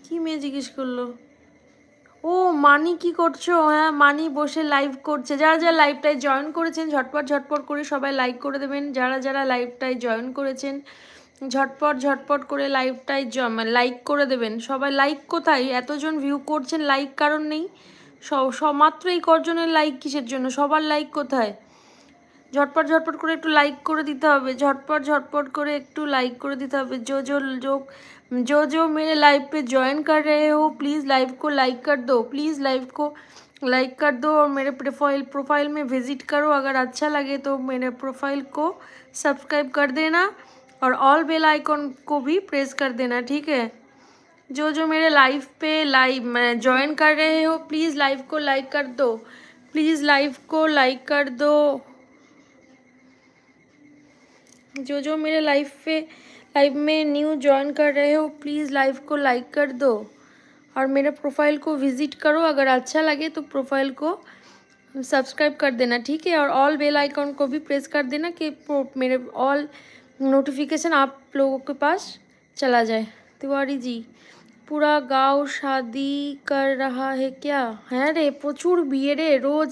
কি মেয়ে জিজ্ঞেস করলো? ও মানি কি করছো? হ্যাঁ মানি বসে লাইভ করছে। যারা যারা লাইভটায় জয়েন করেছেন ঝটপট ঝটপট করে সবাই লাইক করে দেবেন। যারা যারা লাইভটায় জয়েন করেছেন ঝটপট ঝটপট করে লাইভটায় লাইক করে দেবেন। সবাই লাইক কোথায়? এতজন ভিউ করছেন, লাইক কারণ নেই। মাত্র এই কজনের লাইক কিসের জন্য? সবার লাইক কোথায়? झटपट झटपट করে একটু লাইক করে দিতে হবে। झटपट झटपट করে একটু লাইক করে दिते হবে। जो मेरे लाइव पे ज्वाइन कर रहे हो प्लीज़ लाइव को लाइक कर दो, प्लीज़ लाइव को लाइक कर दो और मेरे प्रोफाइल में विज़िट करो। अगर अच्छा लगे तो मेरे प्रोफाइल को सब्सक्राइब कर देना और ऑल बेल आइकन को भी प्रेस कर देना, ठीक है। जो मेरे लाइव पे ज्वाइन कर रहे हो प्लीज़ लाइव को लाइक कर दो, प्लीज़ लाइव को लाइक कर दो। जो मेरे लाइव में न्यू ज्वाइन कर रहे हो प्लीज़ लाइव को लाइक कर दो और मेरे प्रोफाइल को विज़िट करो। अगर अच्छा लगे तो प्रोफाइल को सब्सक्राइब कर देना, ठीक है। और ऑल बेल आइकन को भी प्रेस कर देना कि मेरे ऑल नोटिफिकेशन आप लोगों के पास चला जाए। तिवारी जी, पूरा गाँव शादी कर रहा है क्या? हाँ रे, प्रचुर बिये रे रोज।